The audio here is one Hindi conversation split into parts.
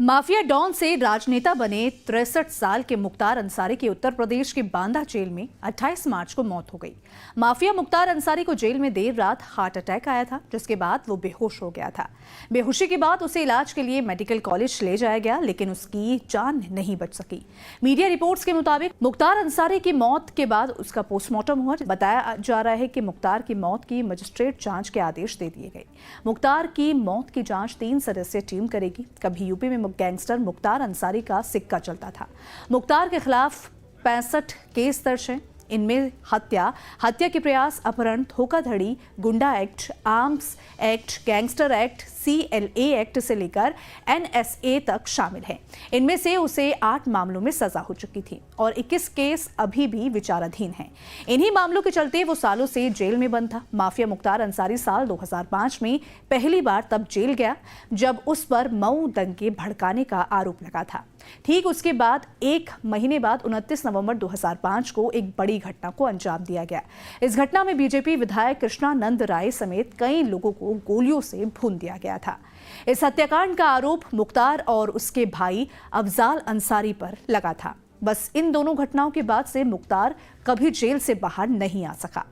माफिया डॉन से राजनेता बने 63 साल के मुख्तार अंसारी की उत्तर प्रदेश के बांदा जेल में 28 मार्च को मौत हो गई। माफिया मुख्तार अंसारी को जेल में देर रात हार्ट अटैक आया था, जिसके बाद वो बेहोश हो गया था। बेहोशी के बाद उसे इलाज के लिए मेडिकल कॉलेज ले जाया गया, लेकिन उसकी जान नहीं बच सकी। मीडिया रिपोर्ट्स के मुताबिक मुख्तार अंसारी की मौत के बाद उसका पोस्टमार्टम हुआ। बताया जा रहा है कि मुख्तार की मौत की मजिस्ट्रेट जांच के आदेश दे दिए गए। मुख्तार की मौत की जांच 3 सदस्यीय टीम करेगी। कभी यूपी में गैंगस्टर मुख्तार अंसारी का सिक्का चलता था। मुख्तार के खिलाफ 65 केस दर्ज हैं। इनमें हत्या के प्रयास, अपहरण, धोखाधड़ी, गुंडा act, arms act, gangster act, CLA act से लेकर NSA तक शामिल हैं। इनमें से उसे 8 मामलों में सजा हो चुकी थी और 21 केस अभी भी विचाराधीन हैं। इन्हीं मामलों के चलते वो सालों से जेल में बंद था। माफिया मुख्तार अंसारी साल 2005 में पहली बार तब जेल गया जब उस पर मऊ दंगे भड़काने का आरोप लगा था। ठीक उसके बाद 1 महीने बाद 29 नवंबर 2005 को एक बड़ी घटना को अंजाम दिया गया। इस घटना में बीजेपी विधायक कृष्णानंद राय समेत कई लोगों को गोलियों से भून दिया गया था। इस हत्याकांड का आरोप मुख्तार और उसके भाई अफजाल अंसारी पर लगा था। बस इन दोनों घटनाओं के बाद से मुख्तार कभी जेल से बाहर नहीं आ सका,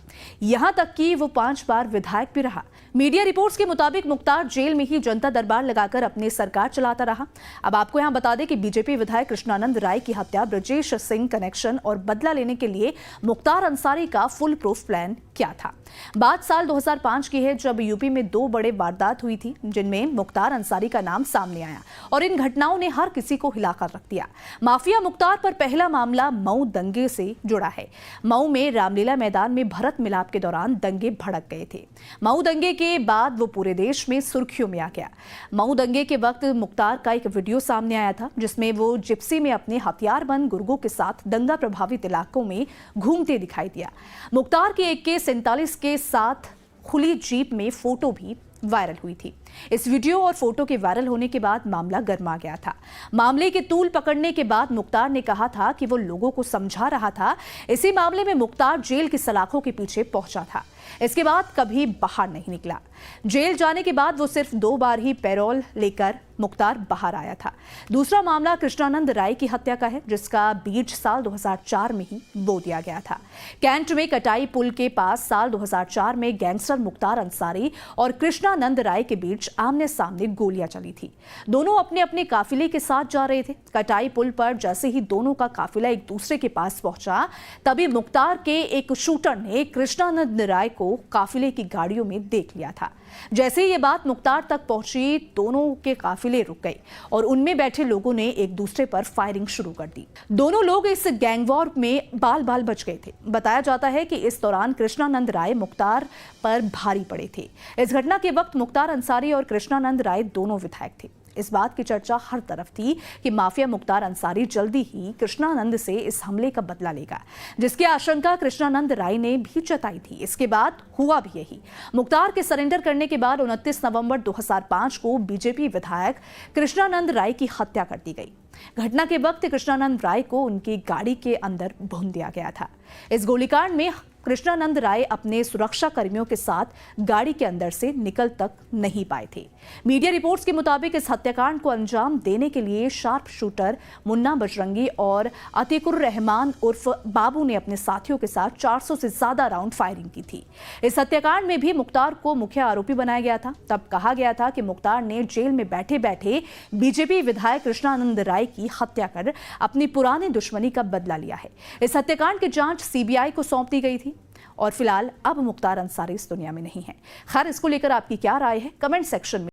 यहां तक कि वो 5 बार विधायक भी रहा। मीडिया रिपोर्ट्स के मुताबिक मुख्तार जेल में ही जनता दरबार लगाकर अपनी सरकार चलाता रहा। अब आपको यहां बता दें कि बीजेपी विधायक कृष्णानंद राय की हत्या ब्रजेश सिंह कनेक्शन और बदला लेने के लिए मुख्तार अंसारी का फुल प्रूफ प्लान क्या था। बात साल 2005 की है, जब यूपी में 2 बड़े वारदात हुई थी जिनमें मुख्तार अंसारी का नाम सामने आया और इन घटनाओं ने हर किसी को हिलाकर रख दिया। माफिया मुख्तार पर पहला मामला मऊ दंगे से जुड़ा है। मऊ में रामलीला मैदान में भरत मिलाप के दौरान दंगे भड़क गए थे। मऊ दंगे के बाद वो पूरे देश में सुर्खियों में आ गया। मऊ दंगे के वक्त मुख्तार का एक वीडियो सामने आया था जिसमें वो जिप्सी में अपने हथियारबंद गुर्गों के साथ दंगा प्रभावित इलाकों में घूमते दिखाई दिया। मुख्तार की AK-47 के साथ खुली जीप में फोटो भी वायरल हुई थी। इस वीडियो और फोटो के वायरल होने के बाद मामला गर्मा गया था। मामले की तूल पकड़ने के बाद मुख्तार ने कहा था कि वो लोगों को समझा रहा था। इसी मामले में मुख्तार जेल की सलाखों के पीछे पहुंचा था। इसके बाद कभी बाहर नहीं निकला। जेल जाने के बाद वो सिर्फ 2 बार ही पैरोल लेकर मुख्तार बाहर आया था। दूसरा मामला कृष्णानंद राय की हत्या का है, जिसका बीज साल 2004 में ही बो दिया गया था। कैंट में कटाई पुल के पास साल 2004 में गैंगस्टर मुख्तार अंसारी और कृष्णानंद राय के बीच आमने सामने गोलियां चली थी। दोनों अपने अपने काफिले के साथ जा रहे थे। कटाई पुल पर जैसे ही दोनों का काफिला एक दूसरे के पास पहुंचा, तभी मुख्तार के एक शूटर ने कृष्णानंद राय को काफिले की गाड़ियों में देख लिया था। जैसे ही ये बात मुख्तार तक पहुंची, दोनों के काफिले रुक गए और उनमें बैठे लोगों ने एक दूसरे पर फायरिंग शुरू कर दी। दोनों लोग इस गैंगवॉर में बाल बाल बच गए थे। बताया जाता है कि इस दौरान कृष्णानंद राय मुख्तार पर भारी पड़े थे। इस घटना के वक्त मुख्तार अंसारी और कृष्णानंद राय दोनों विधायक थे। इस बात की चर्चा हर तरफ थी कि माफिया मुख्तार अंसारी जल्दी ही कृष्णानंद से इस हमले का बदला लेगा, जिसकी आशंका कृष्णानंद राय ने भी जताई थी। इसके बाद हुआ भी यही। मुख्तार के सरेंडर करने के बाद 29 नवंबर 2005 को बीजेपी विधायक कृष्णानंद राय की हत्या कर दी गई। घटना के वक्त कृष्णानंद राय को उनकी गाड़ी के अंदर भून दिया गया था। इस गोलीकांड में कृष्णानंद राय अपने सुरक्षा कर्मियों के साथ गाड़ी के अंदर से निकल तक नहीं पाए थे। मीडिया रिपोर्ट्स के मुताबिक इस हत्याकांड को अंजाम देने के लिए शार्प शूटर मुन्ना बजरंगी और अतीकुर रहमान उर्फ बाबू ने अपने साथियों के साथ 400 से ज्यादा राउंड फायरिंग की थी। इस हत्याकांड में भी मुख्तार को मुख्य आरोपी बनाया गया था। तब कहा गया था कि मुख्तार ने जेल में बैठे बैठे बीजेपी विधायक कृष्णानंद राय की हत्या कर अपनी पुरानी दुश्मनी का बदला लिया है। इस हत्याकांड की जांच CBI को सौंप दी गई थी और फिलहाल अब मुख्तार अंसारी इस दुनिया में नहीं है। खैर, इसको लेकर आपकी क्या राय है, कमेंट सेक्शन में